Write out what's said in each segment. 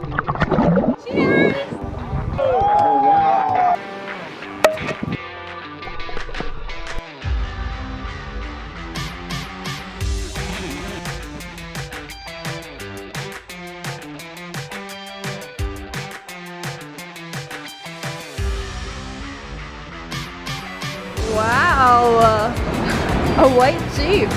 Cheers! Wow, a white Jeep.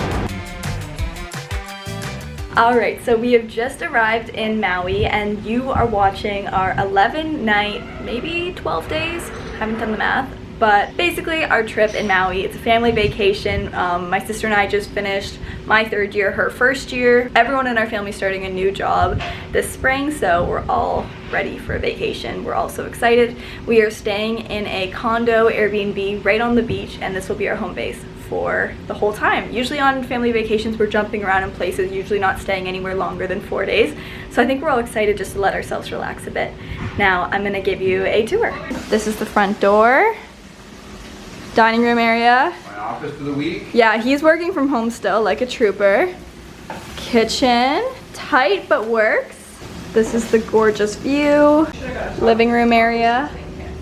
Alright, so we have just arrived in Maui and you are watching our 11 night, maybe 12 days, haven't done the math, but basically our trip in Maui. It's a family vacation. My sister and I just finished my 3rd year, her 1st year. Everyone in our family is starting a new job this spring, so we're all ready for a vacation. We're all so excited. We are staying in a condo Airbnb right on the beach, and this will be our home base for the whole time. Usually on family vacations we're jumping around in places, usually not staying anywhere longer than 4 days. So I think we're all excited just to let ourselves relax a bit. Now I'm gonna give you a tour. This is the front door. Dining room area. My office for the week. Yeah, he's working from home still like a trooper. Kitchen, tight but works. This is the gorgeous view. Living room area.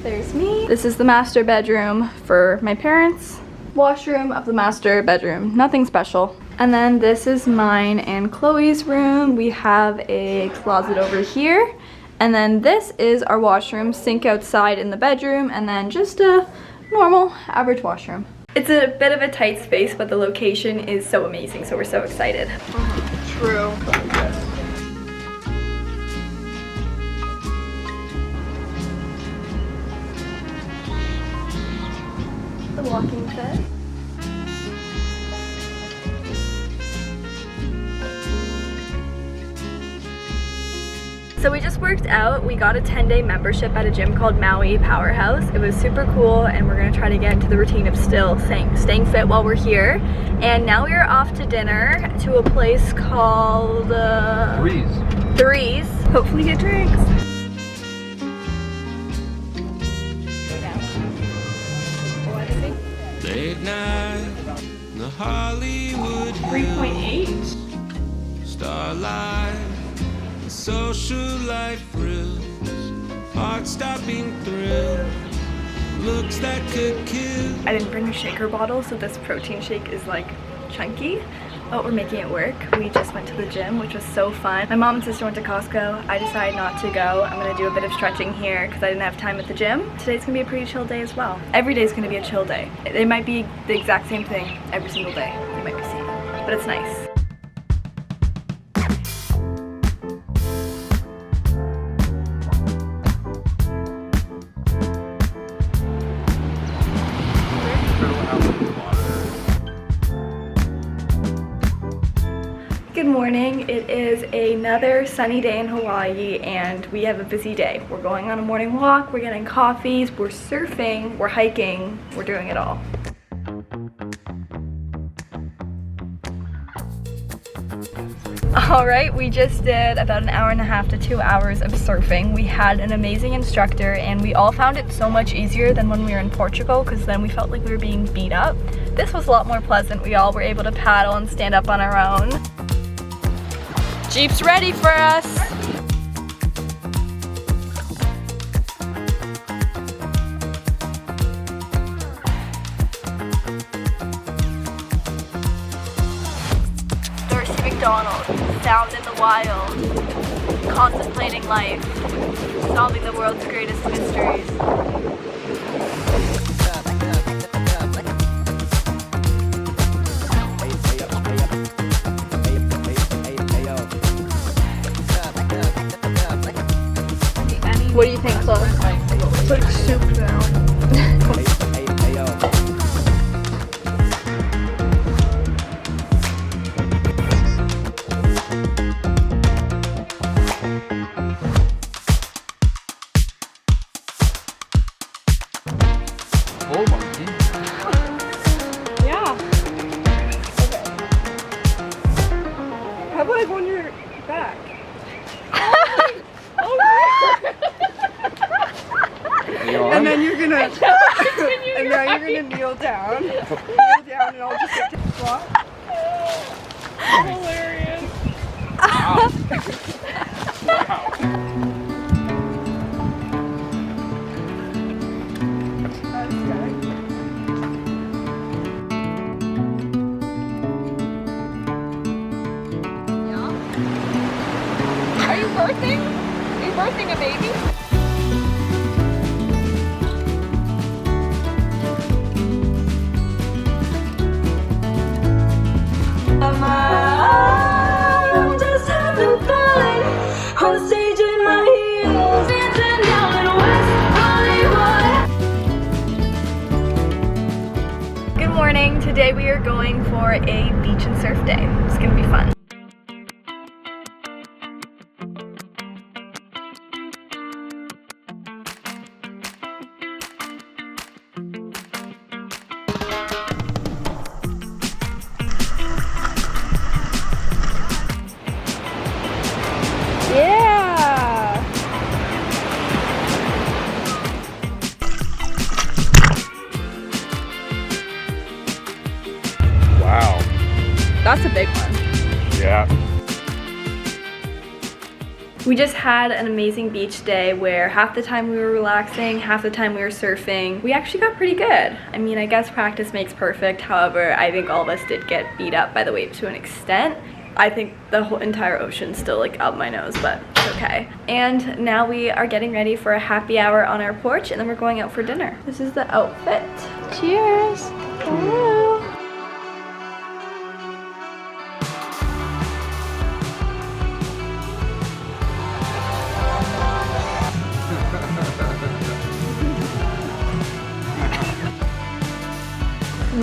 There's me. This is the master bedroom for my parents. Washroom of the master bedroom, nothing special. And then this is mine and Chloe's room. We have a closet over here. And then this is our washroom, sink outside in the bedroom, and then just a normal average washroom. It's a bit of a tight space, but the location is so amazing, so we're so excited. True. The walking fit. So we just worked out. We got a 10-day membership at a gym called Maui Powerhouse. It was super cool, and we're gonna try to get into the routine of still staying fit while we're here. And now we are off to dinner to a place called Threes. Hopefully get drinks. Late night, the Hollywood 3.8. starlight, the social life thrills, heart-stopping thrill, looks that could kill. I didn't bring a shaker bottle, so this protein shake is like chunky, but we're making it work. We just went to the gym, which was so fun. My mom and sister went to Costco. I decided not to go. I'm gonna do a bit of stretching here because I didn't have time at the gym. Today's gonna be a pretty chill day as well. Every day is gonna be a chill day. It might be the exact same thing every single day. You might be seeing it, but it's nice. Good morning. It is another sunny day in Hawaii and we have a busy day. We're going on a morning walk, we're getting coffees, we're surfing, we're hiking, we're doing it all. Alright, we just did about 1.5 to 2 hours of surfing. We had an amazing instructor and we all found it so much easier than when we were in Portugal because then we felt like we were being beat up. This was a lot more pleasant. We all were able to paddle and stand up on our own. Jeep's ready for us. Dorsey McDonald, sound in the wild, contemplating life, solving the world's greatest mysteries. What do you think, Chloe? It's like soup now. Oh, monkey. Yeah. Okay. How about I go on your back? And then you're gonna, and now you're gonna kneel down, and I'll just get to the squat. Hilarious. Wow. Wow. birthing? Are you birthing a baby? I'm just having fun on stage in my heels, dancing down in West Hollywood. Good morning. Today we are going for a beach and surf day. It's gonna be fun. Yeah! Wow. That's a big one. Yeah. We just had an amazing beach day where half the time we were relaxing, half the time we were surfing. We actually got pretty good. I mean, I guess practice makes perfect. However, I think all of us did get beat up by the waves to an extent. I think the whole entire ocean's still like up my nose, but it's okay. And now we are getting ready for a happy hour on our porch, and then we're going out for dinner. This is the outfit. Cheers. Hello.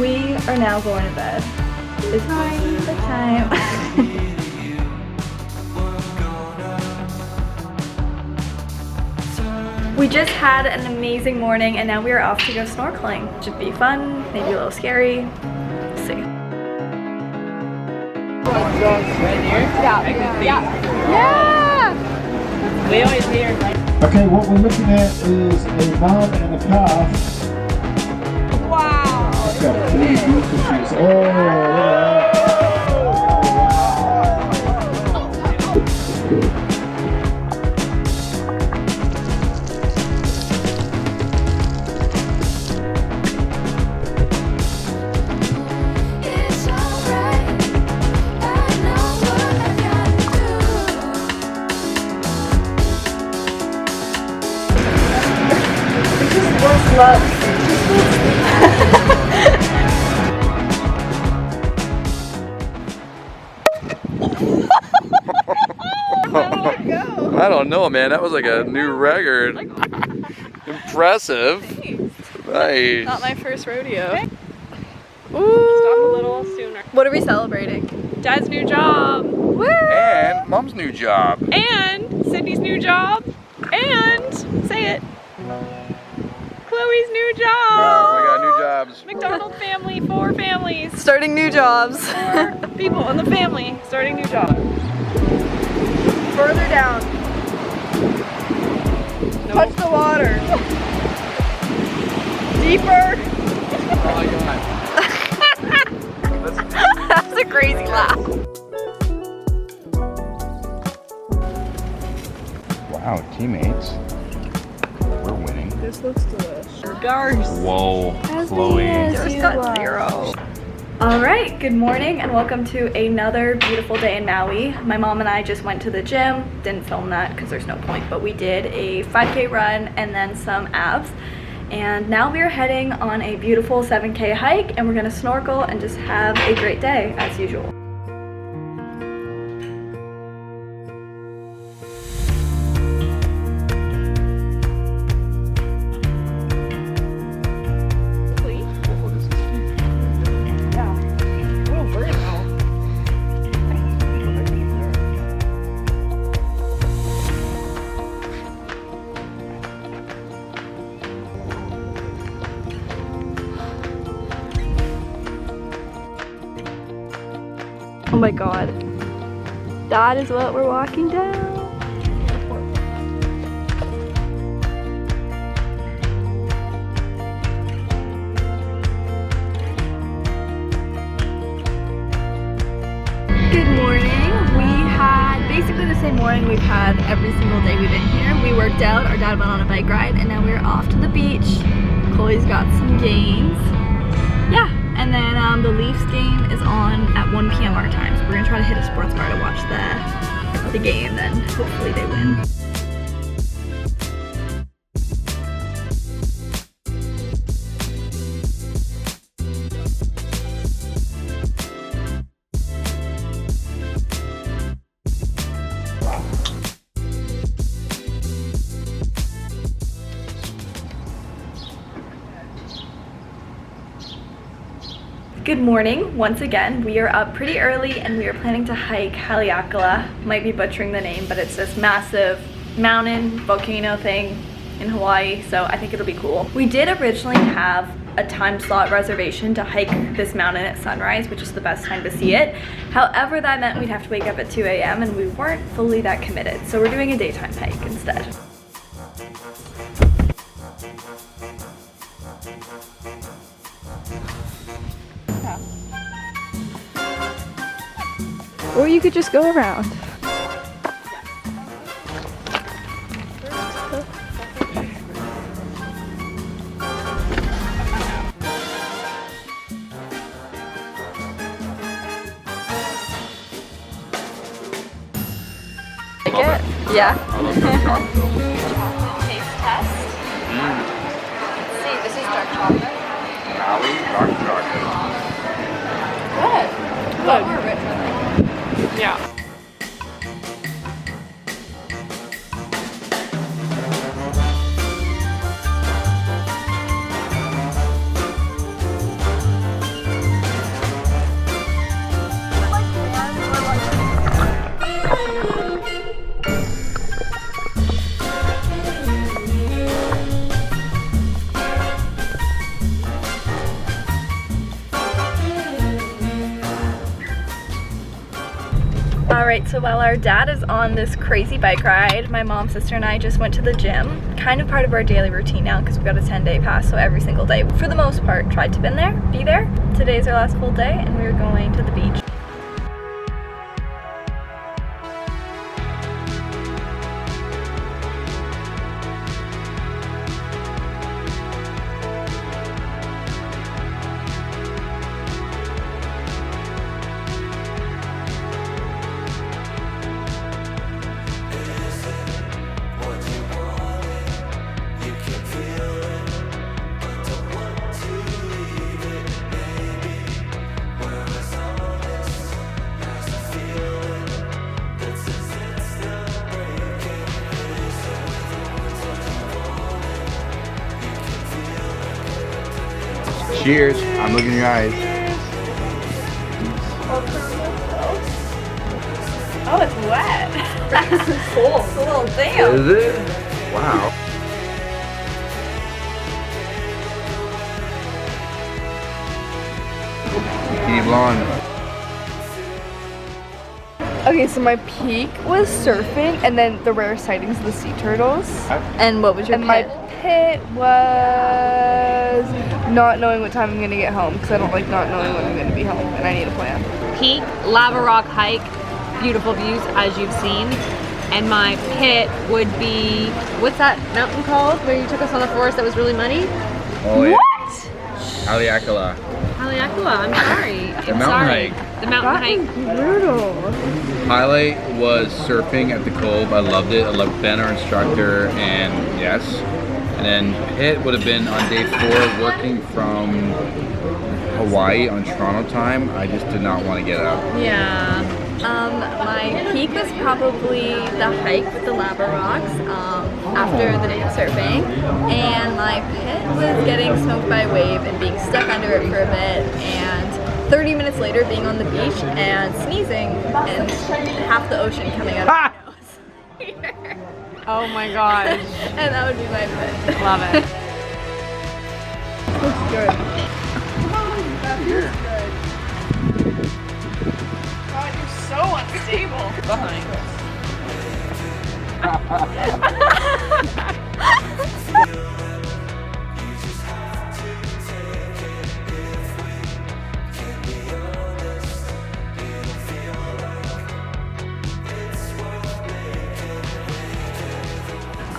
We are now going to bed. It's the time. We just had an amazing morning and now we are off to go snorkeling. Should be fun, maybe a little scary. We'll see. Yeah! We always hear. Okay, what we're looking at is a mom and a calf. Wow. Got three beautiful trees. Oh, look It's alright, I know what I gotta do. What's love? I don't know, man. That was like a new record. Impressive. Nice. Not my first rodeo. Stop a little sooner. What are we celebrating? Dad's new job. Woo! And Mom's new job. And Sydney's new job. And, say it, Chloe's new Oh, we job. got new jobs. McDonald family, 4 families. Starting new jobs. 4 people in the family starting new jobs. Further down. Touch the water. Deeper. Oh my God. That's a crazy laugh. Wow, teammates. We're winning. This looks delicious. Regards. Whoa, Chloe. Just got 0. All right, good morning and welcome to another beautiful day in Maui. My mom and I just went to the gym. Didn't film that because there's no point, but we did a 5K run and then some abs. And now we are heading on a beautiful 7K hike and we're gonna snorkel and just have a great day as usual. Oh my god. That is what we're walking down. Good morning. We had basically the same morning we've had every single day we've been here. We worked out, our dad went on a bike ride, and now we're off to the beach. Chloe's got some games. Yeah. And then the Leafs game is on at 1 p.m. our time, so we're gonna try to hit a sports bar to watch the the game, then hopefully they win. Good morning, once again. We are up pretty early and we are planning to hike Haleakala. Might be butchering the name, but it's this massive mountain volcano thing in Hawaii, so I think it'll be cool. We did originally have a time slot reservation to hike this mountain at sunrise, which is the best time to see it. However, that meant we'd have to wake up at 2 a.m. and we weren't fully that committed, so we're doing a daytime hike instead. Or you could just go around. Like it? Yeah. I love dark chocolate. Taste test. Let's see, this is dark chocolate. Maui, dark chocolate. Good. A lot more rich, I think. Yeah. Alright, so while our dad is on this crazy bike ride, my mom, sister, and I just went to the gym. Kind of part of our daily routine now because we've got a 10-day pass, so every single day, for the most part, tried to be there. Today's our last full day and we're going to the beach. Cheers. I'm looking in your eyes. Oh, it's wet. It's cold. It's a little damp. Is it? Wow. Bikini blonde. Okay, so my peak was surfing and then the rare sightings of the sea turtles. And what was your And my pit was not knowing what time I'm gonna get home because I don't like not knowing when I'm gonna be home and I need a plan. Peak, lava rock hike, beautiful views as you've seen. And my pit would be, what's that mountain called where you took us on the forest that was really muddy? Oh, yeah. What? Haleakala. Haleakala, I'm sorry. The I'm mountain sorry. hike. The mountain hike. Brutal. Highlight was surfing at the Cove. I loved it. I loved Ben, our instructor, and yes. And then Pit would have been on day 4 working from Hawaii on Toronto time. I just did not want to get up. Yeah. My peak was probably the hike with the lava rocks after the day of surfing, and my pit was getting smoked by a wave and being stuck under it for a bit, and 30 minutes later being on the beach and sneezing and half the ocean coming out of my nose. Oh my gosh. And that would be my pit. Love it. Looks good. God, you're so unstable.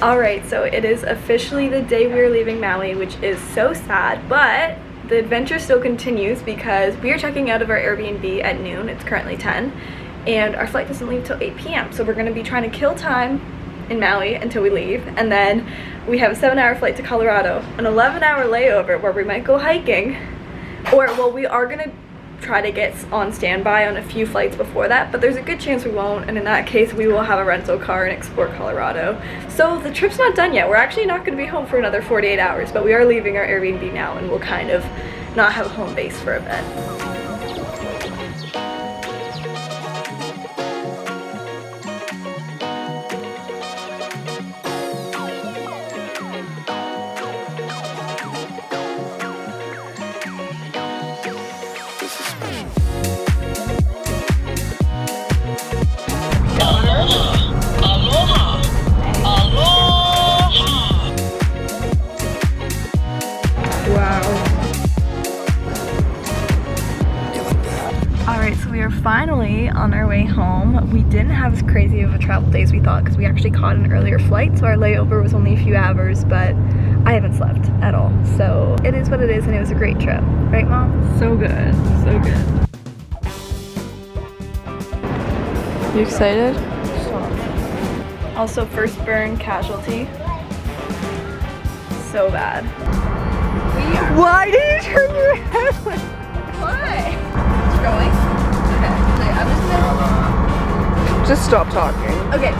Alright, so it is officially the day we are leaving Maui, which is so sad, but the adventure still continues because we are checking out of our Airbnb at noon. It's currently 10, and our flight doesn't leave till 8 p.m. So we're gonna be trying to kill time in Maui until we leave, and then we have a 7-hour flight to Colorado, an 11-hour layover where we might go hiking, or well, we are gonna try to get on standby on a few flights before that, but there's a good chance we won't, and in that case we will have a rental car and explore Colorado. So the trip's not done yet. We're actually not going to be home for another 48 hours, but we are leaving our Airbnb now and we'll kind of not have a home base for a bit. Alright, so we are finally on our way home. We didn't have as crazy of a travel day as we thought because we actually caught an earlier flight, so our layover was only a few hours, but I haven't slept at all. So it is what it is, and it was a great trip. Right, Mom? So good, so good. You excited? Also, first burn casualty. So bad. Why did you turn your head? Why? It's going. Okay. Just stop talking. Okay.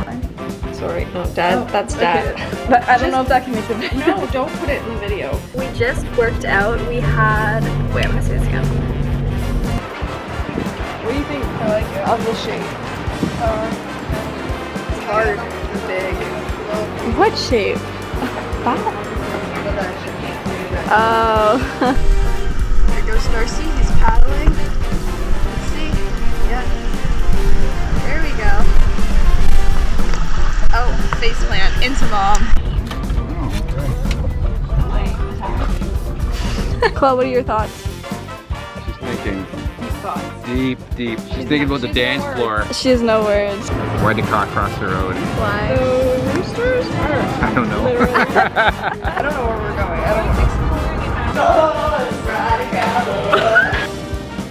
Sorry, Dad. That's Dad. But I don't know if that can make the video. No, don't put it in the video. We just worked out. We had. Wait, I'm gonna say this again. What do you think of the shape? It's hard and big. What shape? Oh. There goes Darcy. He's paddling. Let's see. Yeah. There we go. Oh, face plant into Mom. Chloe, what are your thoughts? She's thinking deep. She's thinking about the dance floor. She has no words. Why did the car cross the road? Why? The roosters? I don't know. I don't know where we're going. I don't know.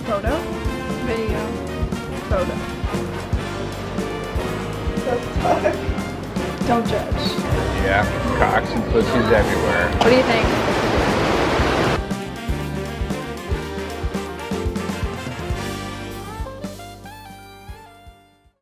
Photo? Video. Photo. Don't judge. Yeah, cocks and pussies everywhere. What do you think?